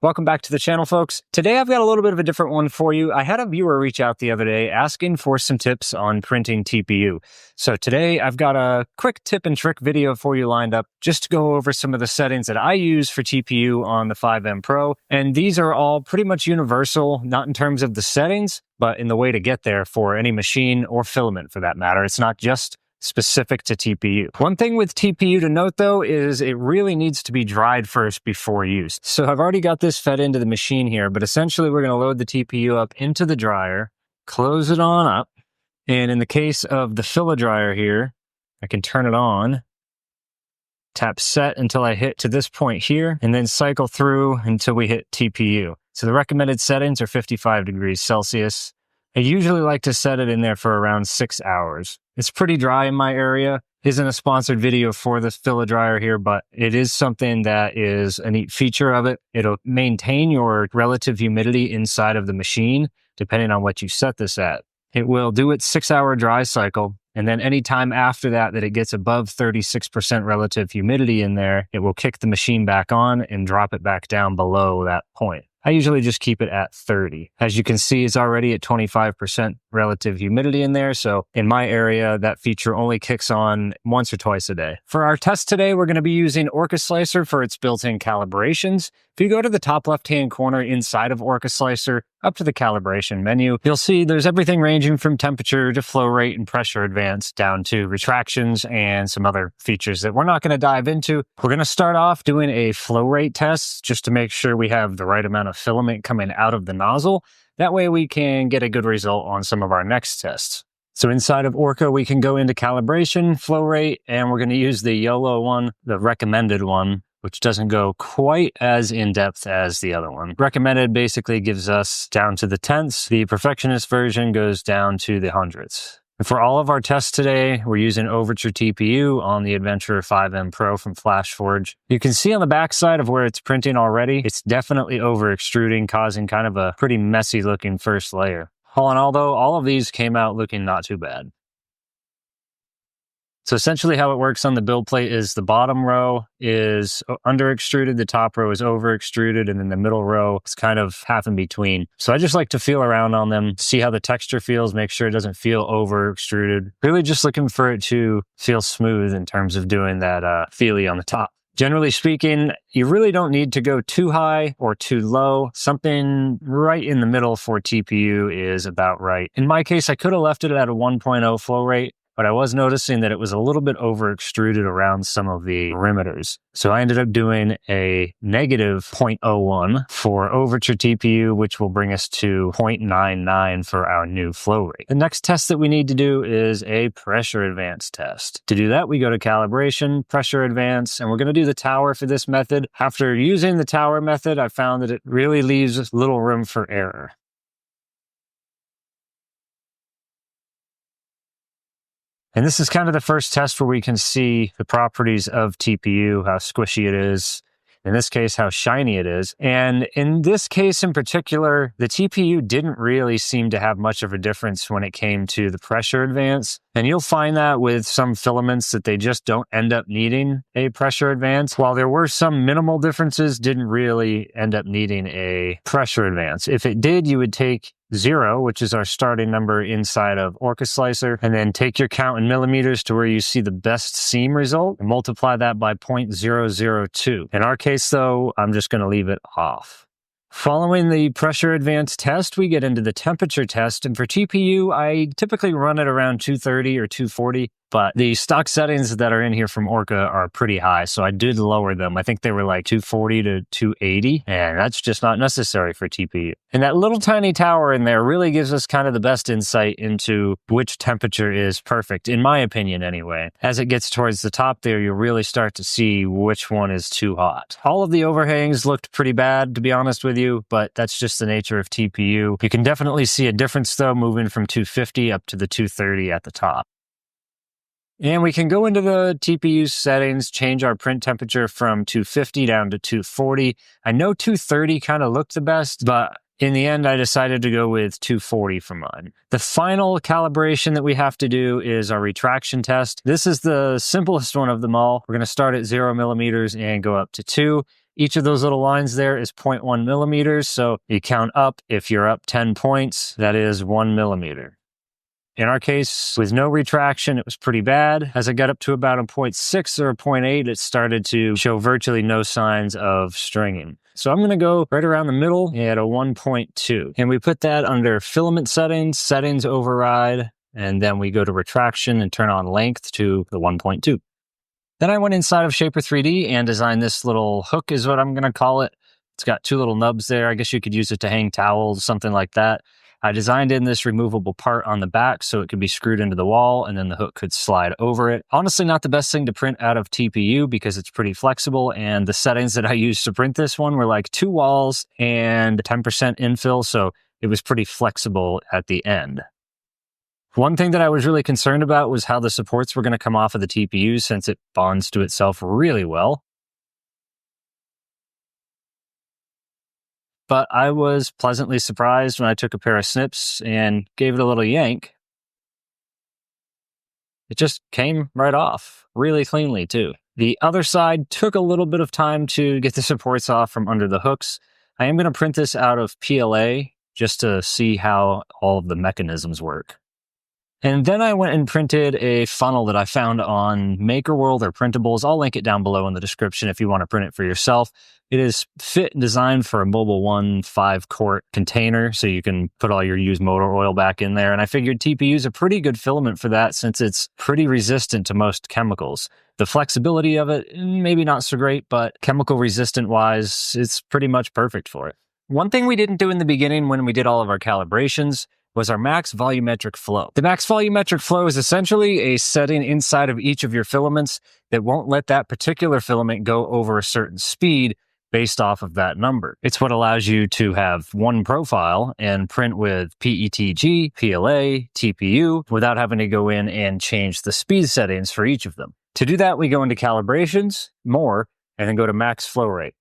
Welcome back to the channel, folks. Today I've got a little bit of a different one for you. I had a viewer reach out the other day asking for some tips on printing TPU. So today I've got a quick tip and trick video for you lined up just to go over some of the settings that I use for TPU on the 5M Pro. And these are all pretty much universal, not in terms of the settings, but in the way to get there for any machine or filament for that matter. It's not just specific to TPU. One thing with TPU to note though is it really needs to be dried first before use. So I've already got this fed into the machine here, but essentially we're going to load the TPU up into the dryer, close it on up, and in the case of the filler dryer here, I can turn it on, tap set until I hit to this point here, and then cycle through until we hit TPU. So the recommended settings are 55 degrees Celsius. I usually like to set it in there for around 6 hours. It's pretty dry in my area. Isn't a sponsored video for the filler dryer here, but it is something that is a neat feature of it. It'll maintain your relative humidity inside of the machine, depending on what you set this at. It will do its 6-hour dry cycle, and then any time after that it gets above 36% relative humidity in there, it will kick the machine back on and drop it back down below that point. I usually just keep it at 30. As you can see, it's already at 25% relative humidity in there. So in my area, that feature only kicks on once or twice a day. For our test today, we're going to be using Orcaslicer for its built-in calibrations. If you go to the top left-hand corner inside of Orcaslicer, up to the calibration menu, you'll see there's everything ranging from temperature to flow rate and pressure advance down to retractions and some other features that we're not going to dive into. We're going to start off doing a flow rate test just to make sure we have the right amount of filament coming out of the nozzle. That way we can get a good result on some of our next tests. So inside of Orca, we can go into calibration, flow rate, and we're going to use the YOLO one, the recommended one, which doesn't go quite as in-depth as the other one. Recommended basically gives us down to the tenths. The perfectionist version goes down to the hundredths. And for all of our tests today, we're using Overture TPU on the Adventurer 5M Pro from Flashforge. You can see on the back side of where it's printing already, it's definitely over-extruding, causing kind of a pretty messy looking first layer. All in all though, all of these came out looking not too bad. So essentially how it works on the build plate is the bottom row is under extruded, the top row is over extruded, and then the middle row is kind of half in between. So I just like to feel around on them, see how the texture feels, make sure it doesn't feel over extruded. Really just looking for it to feel smooth in terms of doing that feely on the top. Generally speaking, you really don't need to go too high or too low. Something right in the middle for TPU is about right. In my case, I could have left it at a 1.0 flow rate, but I was noticing that it was a little bit over extruded around some of the perimeters. So I ended up doing a negative 0.01 for Overture TPU, which will bring us to 0.99 for our new flow rate. The next test that we need to do is a pressure advance test. To do that, we go to calibration, pressure advance, and we're going to do the tower for this method. After using the tower method, I found that it really leaves little room for error. And this is kind of the first test where we can see the properties of TPU, how squishy it is, in this case, how shiny it is. And in this case in particular, the TPU didn't really seem to have much of a difference when it came to the pressure advance. And you'll find that with some filaments that they just don't end up needing a pressure advance. While there were some minimal differences, didn't really end up needing a pressure advance. If it did, you would take 0, which is our starting number inside of Orcaslicer, and then take your count in millimeters to where you see the best seam result and multiply that by 0.002. In our case though, I'm just going to leave it off. Following the pressure advance test, we get into the temperature test, and for TPU, I typically run it around 230 or 240, but the stock settings that are in here from Orca are pretty high, so I did lower them. I think they were like 240 to 280, and that's just not necessary for TPU. And that little tiny tower in there really gives us kind of the best insight into which temperature is perfect, in my opinion anyway. As it gets towards the top there, you'll really start to see which one is too hot. All of the overhangs looked pretty bad, to be honest with you, but that's just the nature of TPU. You can definitely see a difference though, moving from 250 up to the 230 at the top. And we can go into the TPU settings, change our print temperature from 250 down to 240. I know 230 kind of looked the best, but in the end, I decided to go with 240 for mine. The final calibration that we have to do is our retraction test. This is the simplest one of them all. We're going to start at 0 millimeters and go up to 2. Each of those little lines there is 0.1 millimeters. So you count up. If you're up 10 points, that is 1 millimeter. In our case, with no retraction, it was pretty bad. As I got up to about a 0.6 or a 0.8, it started to show virtually no signs of stringing. So I'm going to go right around the middle at a 1.2. And we put that under filament settings, settings override, and then we go to retraction and turn on length to the 1.2. Then I went inside of Shaper 3D and designed this little hook is what I'm going to call it. It's got two little nubs there. I guess you could use it to hang towels, something like that. I designed in this removable part on the back so it could be screwed into the wall and then the hook could slide over it. Honestly, not the best thing to print out of TPU because it's pretty flexible, and the settings that I used to print this one were like 2 walls and 10% infill, so it was pretty flexible at the end. One thing that I was really concerned about was how the supports were going to come off of the TPU since it bonds to itself really well. But I was pleasantly surprised when I took a pair of snips and gave it a little yank. It just came right off, really cleanly too. The other side took a little bit of time to get the supports off from under the hooks. I am going to print this out of PLA just to see how all of the mechanisms work. And then I went and printed a funnel that I found on MakerWorld or Printables. I'll link it down below in the description if you want to print it for yourself. It is fit and designed for a Mobil 1 5-quart container, so you can put all your used motor oil back in there. And I figured TPU is a pretty good filament for that since it's pretty resistant to most chemicals. The flexibility of it, maybe not so great, but chemical resistant wise, it's pretty much perfect for it. One thing we didn't do in the beginning when we did all of our calibrations was our max volumetric flow. The max volumetric flow is essentially a setting inside of each of your filaments that won't let that particular filament go over a certain speed based off of that number. It's what allows you to have one profile and print with PETG, PLA, TPU without having to go in and change the speed settings for each of them. To do that, we go into calibrations, more, and then go to max flow rate.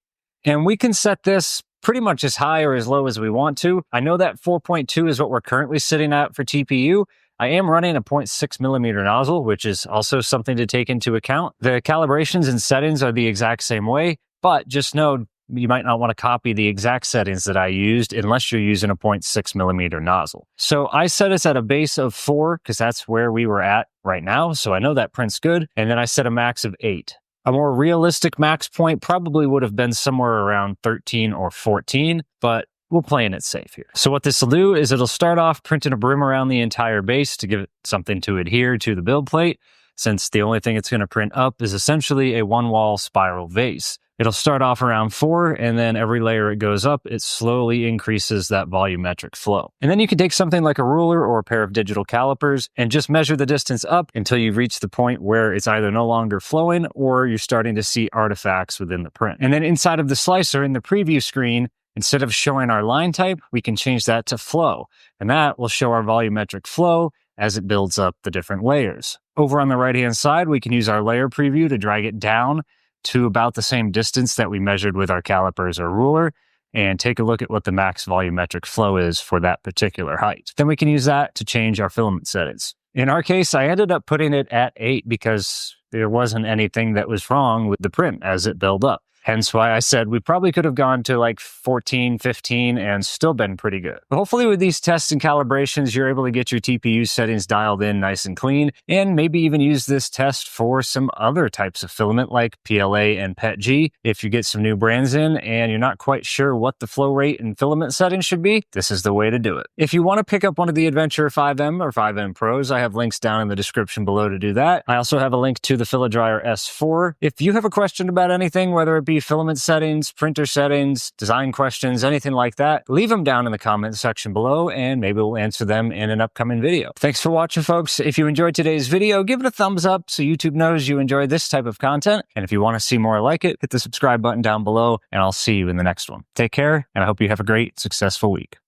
And we can set this pretty much as high or as low as we want to. I know that 4.2 is what we're currently sitting at for TPU. I am running a 0.6 millimeter nozzle, which is also something to take into account. The calibrations and settings are the exact same way, but just know you might not want to copy the exact settings that I used unless you're using a 0.6 millimeter nozzle. So I set us at a base of 4 because that's where we were at right now. So I know that prints good. And then I set a max of 8. A more realistic max point probably would have been somewhere around 13 or 14, but we're playing it safe here. So what this will do is it'll start off printing a brim around the entire base to give it something to adhere to the build plate, since the only thing it's going to print up is essentially a one-wall spiral vase. It'll start off around 4, and then every layer it goes up, it slowly increases that volumetric flow. And then you can take something like a ruler or a pair of digital calipers and just measure the distance up until you reach the point where it's either no longer flowing or you're starting to see artifacts within the print. And then inside of the slicer in the preview screen, instead of showing our line type, we can change that to flow. And that will show our volumetric flow as it builds up the different layers. Over on the right-hand side, we can use our layer preview to drag it down to about the same distance that we measured with our calipers or ruler and take a look at what the max volumetric flow is for that particular height. Then we can use that to change our filament settings. In our case, I ended up putting it at 8 because there wasn't anything that was wrong with the print as it built up. Hence why I said we probably could have gone to like 14, 15 and still been pretty good. But hopefully with these tests and calibrations, you're able to get your TPU settings dialed in nice and clean, and maybe even use this test for some other types of filament like PLA and PETG. If you get some new brands in and you're not quite sure what the flow rate and filament settings should be, this is the way to do it. If you want to pick up one of the Adventure 5M or 5M Pros, I have links down in the description below to do that. I also have a link to the Filadryer S4. If you have a question about anything, whether it be filament settings, printer settings, design questions, anything like that, leave them down in the comments section below and maybe we'll answer them in an upcoming video. Thanks for watching, folks. If you enjoyed today's video, give it a thumbs up so YouTube knows you enjoy this type of content. And if you want to see more like it, hit the subscribe button down below and I'll see you in the next one. Take care, and I hope you have a great, successful week.